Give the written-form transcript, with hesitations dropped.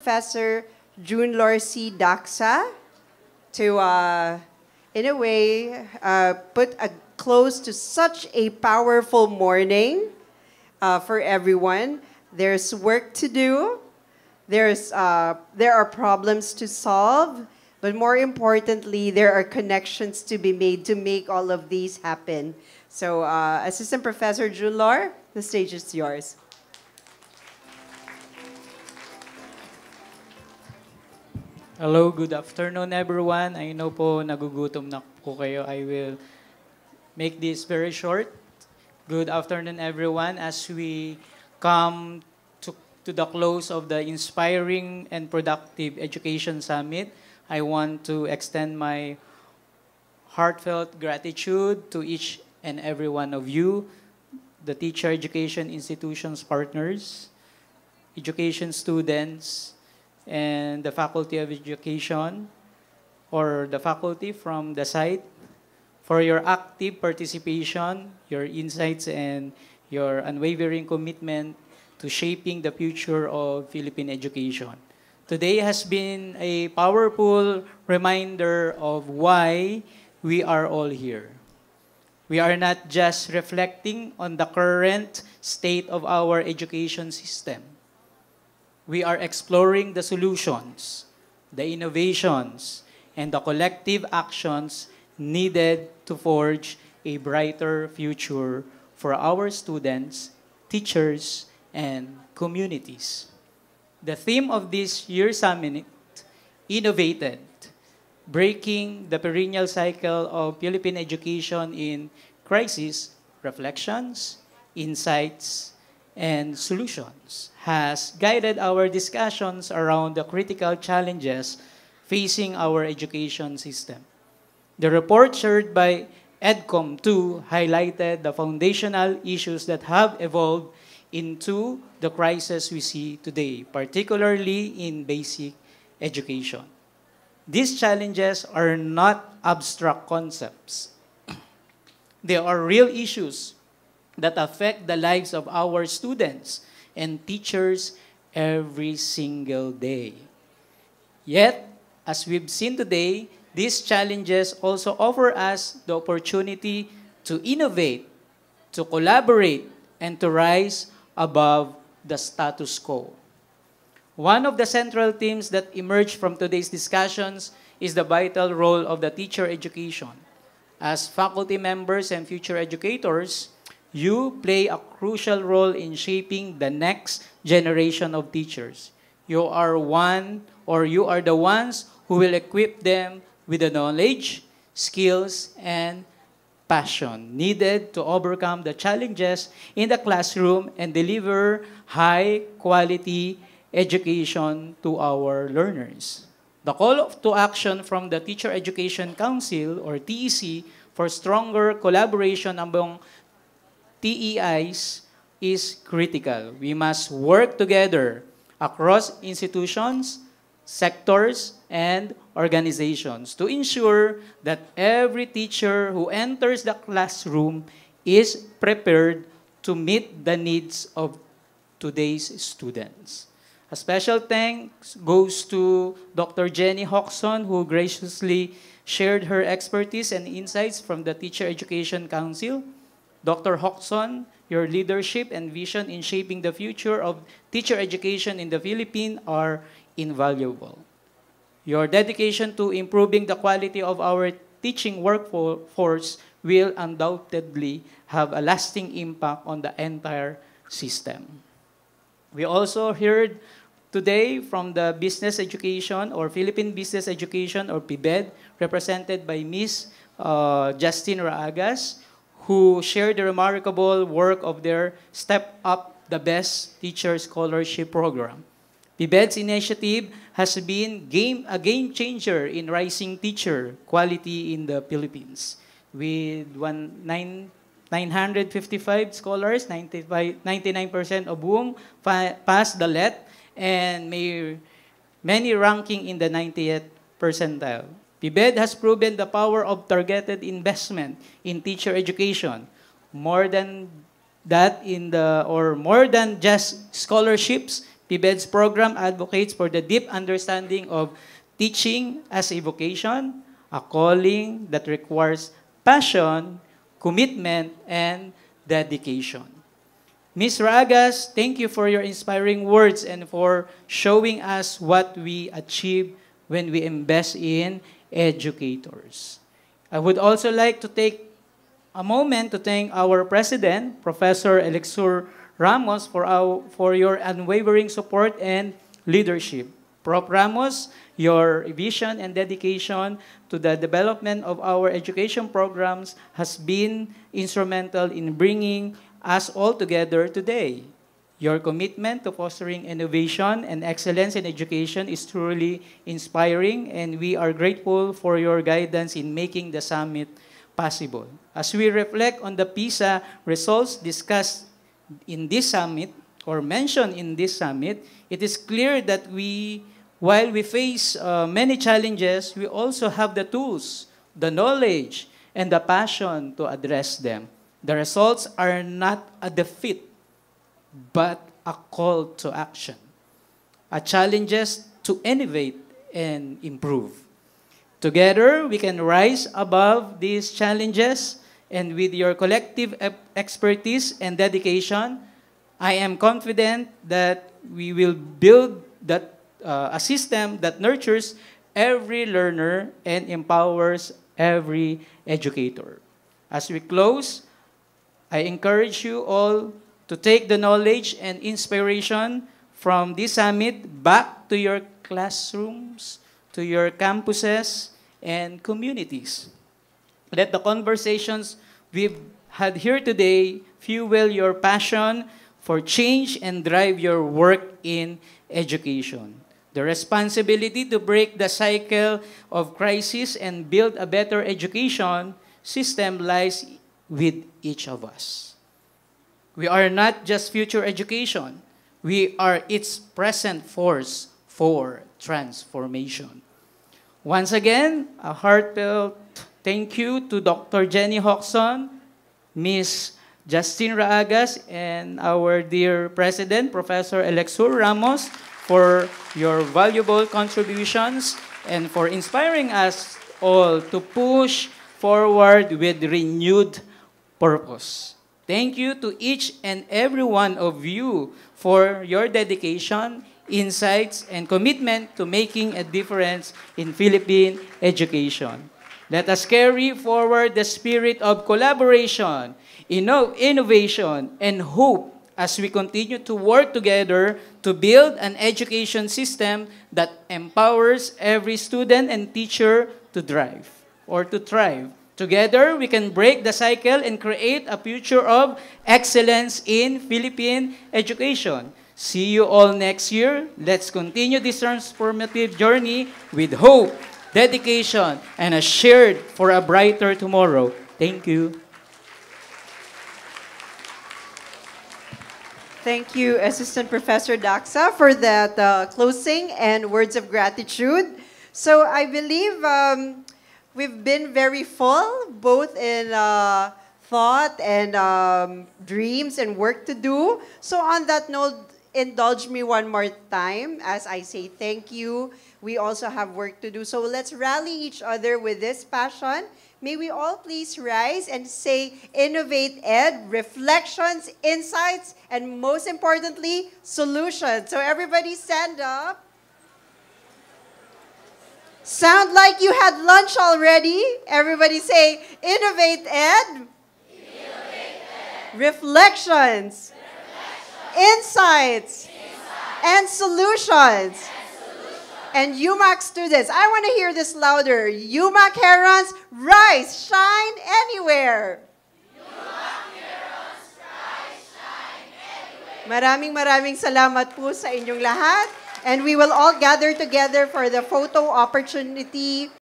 Professor Junlor C. Daxa to, in a way, put a close to such a powerful morning for everyone. There's work to do. There are problems to solve, but more importantly, there are connections to be made to make all of these happen. So, Assistant Professor Junlor, the stage is yours. Hello, good afternoon everyone. I know po nagugutom na po kayo. I will make this very short. Good afternoon everyone as we come to the close of the Inspiring and Productive Education Summit. I want to extend my heartfelt gratitude to each and every one of you, the teacher education institutions partners, education students, and the Faculty of Education or the faculty from the site for your active participation, your insights, and your unwavering commitment to shaping the future of Philippine education. Today has been a powerful reminder of why we are all here. We are not just reflecting on the current state of our education system. We are exploring the solutions, the innovations, and the collective actions needed to forge a brighter future for our students, teachers, and communities. The theme of this year's summit, Innovated, Breaking the Perennial Cycle of Philippine Education in Crisis, Reflections, Insights, and Solutions, has guided our discussions around the critical challenges facing our education system. The report shared by EDCOM 2 highlighted the foundational issues that have evolved into the crisis we see today, particularly in basic education. These challenges are not abstract concepts. They are real issues that affect the lives of our students and teachers every single day. Yet, as we've seen today, these challenges also offer us the opportunity to innovate, to collaborate, and to rise above the status quo. One of the central themes that emerged from today's discussions is the vital role of the teacher education. As faculty members and future educators, you play a crucial role in shaping the next generation of teachers. You are the ones who will equip them with the knowledge, skills, and passion needed to overcome the challenges in the classroom and deliver high-quality education to our learners. The call to action from the Teacher Education Council, or TEC, for stronger collaboration among TEIs is critical. We must work together across institutions, sectors, and organizations to ensure that every teacher who enters the classroom is prepared to meet the needs of today's students. A special thanks goes to Dr. Jenny Hoxon, who graciously shared her expertise and insights from the Teacher Education Council. Dr. Hoxon, your leadership and vision in shaping the future of teacher education in the Philippines are invaluable. Your dedication to improving the quality of our teaching workforce will undoubtedly have a lasting impact on the entire system. We also heard today from the Business Education or Philippine Business Education or PBED, represented by Ms. Justine Raagas, who shared the remarkable work of their Step Up the Best Teacher Scholarship Program. PBED's initiative has been a game changer in rising teacher quality in the Philippines. With 955 scholars, 99% of whom passed the LET, and many ranking in the 90th percentile. PBED has proven the power of targeted investment in teacher education. More than just scholarships, PBED's program advocates for the deep understanding of teaching as a vocation, a calling that requires passion, commitment, and dedication. Ms. Ragas, thank you for your inspiring words and for showing us what we achieve when we invest in educators. I would also like to take a moment to thank our President, Professor Elixir Ramos, for your unwavering support and leadership. Prof. Ramos, your vision and dedication to the development of our education programs has been instrumental in bringing us all together today. Your commitment to fostering innovation and excellence in education is truly inspiring, and we are grateful for your guidance in making the summit possible. As we reflect on the PISA results discussed in this summit, or mentioned in this summit, it is clear that while we face many challenges, we also have the tools, the knowledge, and the passion to address them. The results are not a defeat, but a call to action, a challenges to innovate and improve. Together, we can rise above these challenges, and with your collective expertise and dedication, I am confident that we will build a system that nurtures every learner and empowers every educator. As we close, I encourage you all to take the knowledge and inspiration from this summit back to your classrooms, to your campuses, and communities. Let the conversations we've had here today fuel your passion for change and drive your work in education. The responsibility to break the cycle of crisis and build a better education system lies with each of us. We are not just future education. We are its present force for transformation. Once again, a heartfelt thank you to Dr. Jenny Hoxon, Ms. Justine Raagas, and our dear President, Professor Elixir Ramos, for your valuable contributions and for inspiring us all to push forward with renewed purpose. Thank you to each and every one of you for your dedication, insights, and commitment to making a difference in Philippine education. Let us carry forward the spirit of collaboration, innovation, and hope as we continue to work together to build an education system that empowers every student and teacher to thrive. Together, we can break the cycle and create a future of excellence in Philippine education. See you all next year. Let's continue this transformative journey with hope, dedication, and a shared for a brighter tomorrow. Thank you. Thank you, Assistant Professor Daxa, for that closing and words of gratitude. So I believe we've been very full, both in thought and dreams and work to do. So on that note, indulge me one more time as I say thank you. We also have work to do. So let's rally each other with this passion. May we all please rise and say, Innovate Ed, reflections, insights, and most importantly, solutions. So everybody stand up. Sound like you had lunch already. Everybody say, Innovate Ed. Innovate Ed. Reflections. Insights. And solutions. And UMAC students, I want to hear this louder. UMAC Herons, rise, shine anywhere. UMAC Herons, rise, shine anywhere. Maraming salamat po sa inyong lahat. And we will all gather together for the photo opportunity.